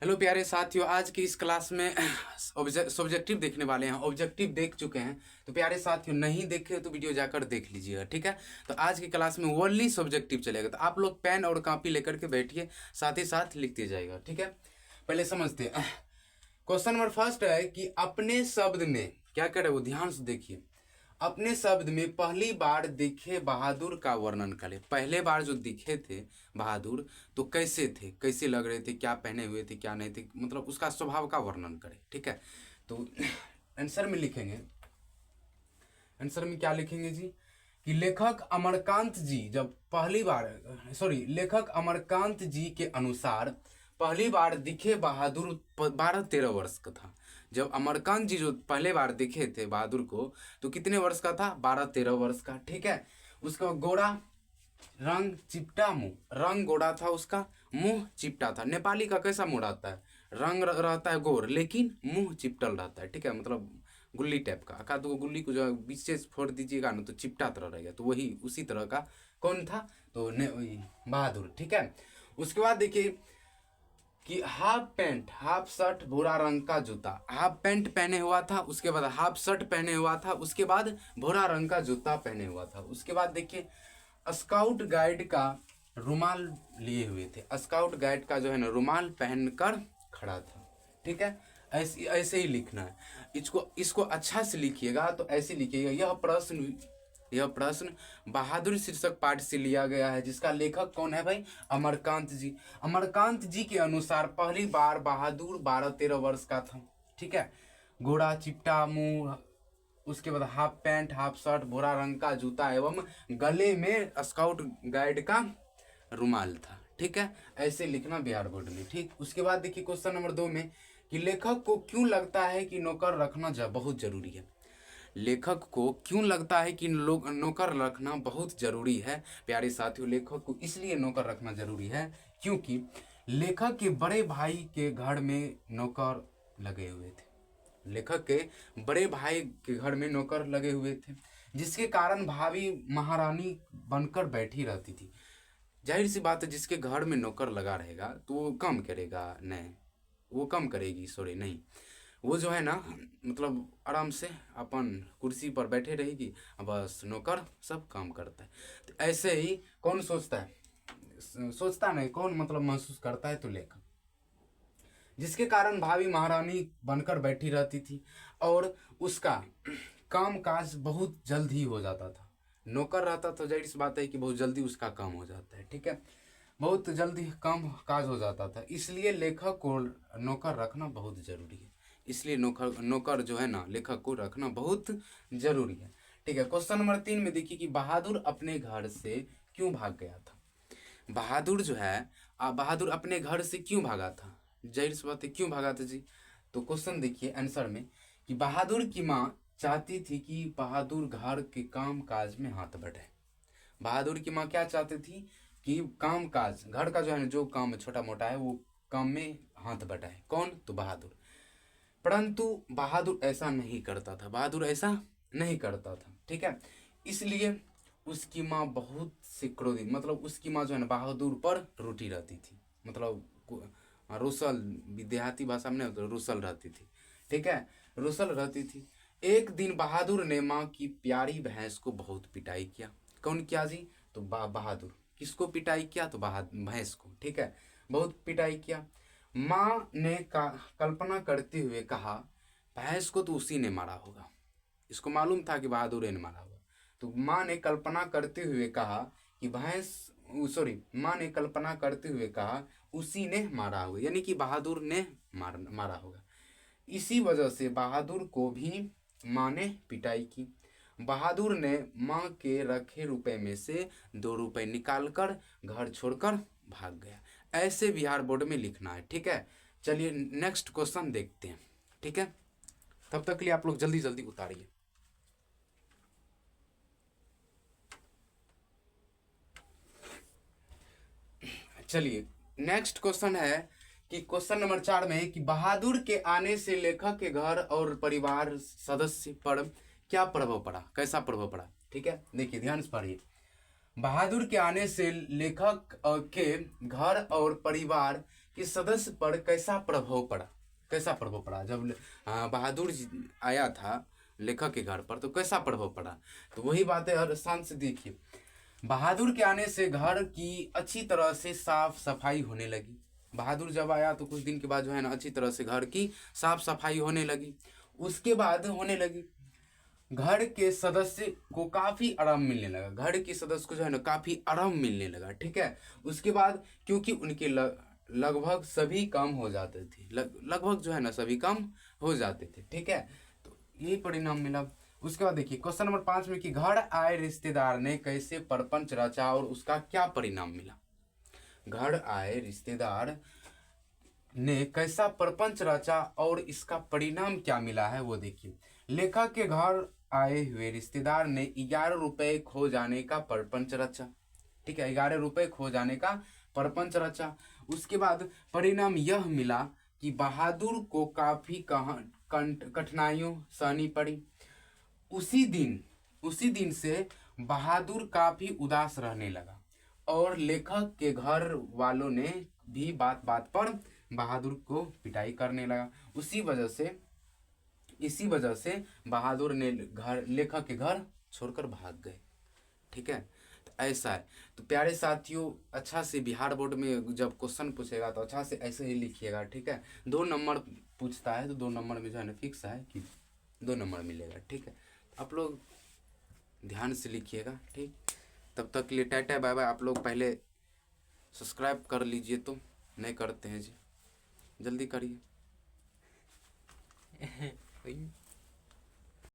Hello प्यारे साथियों, आज की इस क्लास में सब्जेक्टिव देखने वाले हैं। ऑब्जेक्टिव देख चुके हैं तो प्यारे साथियों, नहीं देखे तो वीडियो जाकर देख लीजिएगा, ठीक है। तो आज की क्लास में ओनली सब्जेक्टिव चलेगा, तो आप लोग पेन और कॉपी लेकर के बैठिए, साथ ही साथ लिखते जाइएगा, ठीक है। पहले समझते हैं। क्वेश्चन नंबर फर्स्ट है कि अपने शब्द में क्या करे, वो ध्यान से देखिए। अपने शब्द में पहली बार दिखे बहादुर का वर्णन करें। पहले बार जो दिखे थे बहादुर, तो कैसे थे, कैसे लग रहे थे, क्या पहने हुए थे, क्या नहीं थे, मतलब उसका स्वभाव का वर्णन करें, ठीक है। तो आंसर में लिखेंगे, आंसर में क्या लिखेंगे जी कि लेखक अमरकांत जी जब पहली बार लेखक अमरकांत जी के अनुसार पहली बार दिखे बहादुर 12-13 वर्ष का था। जब अमरकांत जी जो पहले बार दिखे थे बहादुर को, तो कितने वर्ष का था, 12-13 वर्ष का, ठीक है। उसका गोरा रंग, चिपटा मुंह, रंग गोरा था उसका, मुंह चिपटा था। नेपाली का कैसा मुंह रहता है, रंग रहता है गोर लेकिन मुंह चिपटल रहता है, ठीक है, मतलब गुल्ली टाइप का। अका तो गुल्ली को जो बीच से फोड़ दीजिएगा ना तो चिपटा तरह रहेगा, तो वही उसी तरह का कौन था, तो वही बहादुर, ठीक है। उसके बाद देखिए कि हाफ पैंट, हाफ शर्ट, भूरा रंग का जूता। हाफ पैंट पहने हुआ था, उसके बाद हाफ शर्ट पहने हुआ था, उसके बाद भूरा रंग का जूता पहने हुआ था। उसके बाद देखिए स्काउट गाइड का रुमाल लिए हुए थे। स्काउट गाइड का जो है ना रुमाल पहनकर खड़ा था, ठीक है। ऐसे ऐसे ही लिखना है इसको, इसको अच्छा से लिखिएगा। तो ऐसे लिखिएगा, यह प्रश्न बहादुर शीर्षक पाठ से लिया गया है, जिसका लेखक कौन है भाई, अमरकांत जी। अमरकांत जी के अनुसार पहली बार बहादुर 12-13 वर्ष का था, ठीक है। गोरा चिपटा मुंह, उसके बाद हाफ पैंट, हाफ शर्ट, भूरा रंग का जूता एवं गले में स्काउट गाइड का रुमाल था, ठीक है। ऐसे लिखना बिहार बोर्ड में, ठीक। उसके बाद देखिए क्वेश्चन नंबर 2 में कि लेखक को क्यों लगता है कि नौकर रखना बहुत जरूरी है। लेखक को क्यों लगता है कि लोग नौकर रखना बहुत जरूरी है। प्यारे साथियों, लेखक को इसलिए नौकर रखना जरूरी है क्योंकि लेखक के बड़े भाई के घर में नौकर लगे हुए थे। लेखक के बड़े भाई के घर में नौकर लगे हुए थे, जिसके कारण भाभी महारानी बनकर बैठी रहती थी। जाहिर सी बात है, जिसके घर में नौकर लगा रहेगा तो वो कम करेगा नहीं, वो कम करेगी, सॉरी नहीं, वो जो है ना मतलब आराम से अपन कुर्सी पर बैठे रहेगी, बस नौकर सब काम करता है। तो ऐसे ही कौन सोचता है, सोचता नहीं, कौन मतलब महसूस करता है, तो लेखक। जिसके कारण भाभी महारानी बनकर बैठी रहती थी और उसका काम काज बहुत जल्द ही हो जाता था। नौकर रहता तो जाहिर सी बात है कि बहुत जल्दी उसका काम हो जाता है, ठीक है, बहुत जल्दी काम काज हो जाता था। इसलिए लेखक को नौकर रखना बहुत जरूरी है। इसलिए नौकर नौकर जो है ना लेखक को रखना बहुत जरूरी है, ठीक है। क्वेश्चन नंबर 3 में देखिए कि बहादुर अपने घर से क्यों भाग गया था। बहादुर जो है बहादुर अपने घर से क्यों भागा था, जाहिर सी बात है क्यों भागा था जी। तो क्वेश्चन देखिए आंसर में कि बहादुर की माँ चाहती थी कि बहादुर घर के काम काज में हाथ बढ़े। बहादुर की माँ क्या चाहती थी कि काम काज घर का जो है ना, जो काम छोटा मोटा है वो काम में हाथ बढ़ाए, कौन, तो बहादुर। परंतु बहादुर ऐसा नहीं करता था, बहादुर ऐसा नहीं करता था, ठीक है। इसलिए उसकी माँ बहुत से क्रोधित, मतलब उसकी माँ जो है ना बहादुर पर रूठी रहती थी, मतलब रुसल, विद्यार्थी भाषा में नहीं होता, रुसल रहती थी, ठीक है, रुसल रहती थी। एक दिन बहादुर ने माँ की प्यारी भैंस को बहुत पिटाई किया। कौन किया जी, तो बहादुर। किसको पिटाई किया, तो भैंस को, ठीक है, बहुत पिटाई किया। माँ ने कल्पना करते हुए कहा भैंस को तो उसी ने मारा होगा। इसको मालूम था कि बहादुर ने मारा होगा, तो माँ ने कल्पना करते हुए कहा कि माँ ने कल्पना करते हुए कहा उसी ने मारा होगा, यानी कि बहादुर ने मारा होगा। इसी वजह से बहादुर को भी माँ ने पिटाई की। बहादुर ने माँ के रखे रुपए में से 2 रुपए निकालकर घर छोड़कर भाग गया। ऐसे बिहार बोर्ड में लिखना है, ठीक है। चलिए नेक्स्ट क्वेश्चन देखते हैं, ठीक है। तब तक के लिए आप लोग जल्दी जल्दी उतारिए। चलिए नेक्स्ट क्वेश्चन है कि क्वेश्चन नंबर 4 में कि बहादुर के आने से लेखक के घर और परिवार सदस्य पर क्या प्रभाव पड़ा, कैसा प्रभाव पड़ा, ठीक है। देखिए ध्यान से पढ़िए। बहादुर के आने से लेखक के घर और परिवार के सदस्य पर कैसा प्रभाव पड़ा? कैसा प्रभाव पड़ा जब बहादुर आया था लेखक के घर पर, तो कैसा प्रभाव पड़ा? तो वही बात है, हर स्थान से देखिए, बहादुर के आने से घर की अच्छी तरह से साफ सफाई होने लगी। बहादुर जब आया तो कुछ दिन के बाद जो है ना अच्छी तरह से घर की साफ सफाई होने लगी। उसके बाद होने लगी घर के सदस्य को काफी आराम मिलने लगा। घर के सदस्य को जो है ना काफी आराम मिलने लगा, ठीक है। उसके बाद क्योंकि उनके लगभग सभी काम हो जाते थे, लगभग जो है ना सभी काम हो जाते थे, ठीक है। तो यही परिणाम मिला। उसके बाद देखिए क्वेश्चन नंबर 5 में कि घर आए रिश्तेदार ने कैसे प्रपंच रचा और उसका क्या परिणाम मिला? घर आए रिश्तेदार ने कैसा प्रपंच रचा और इसका परिणाम क्या मिला है वो देखिए। लेखक के घर आए हुए रिश्तेदार ने 11 रुपए खो जाने का प्रपंच रचा, ठीक है, 11 रुपए खो जाने का प्रपंच रचा। उसके बाद परिणाम यह मिला कि बहादुर को काफी कठिनाइयों सहनी पड़ी। उसी दिन से बहादुर काफी उदास रहने लगा और लेखक के घर वालों ने भी बात बात पर बहादुर को पिटाई करने लगा। इसी वजह से बहादुर ने लेखक के घर छोड़कर भाग गए, ठीक है। तो ऐसा है। तो प्यारे साथियों, अच्छा से बिहार बोर्ड में जब क्वेश्चन पूछेगा तो अच्छा से ऐसे ही लिखिएगा, ठीक है। 2 नंबर पूछता है तो 2 नंबर में जो है ना फिक्स है कि 2 नंबर मिलेगा, ठीक है। आप लोग ध्यान से लिखिएगा, ठीक। तब तक के लिए टाटा बाय बाय। आप लोग पहले सब्सक्राइब कर लीजिए, तो नहीं करते हैं जी, जल्दी करिए।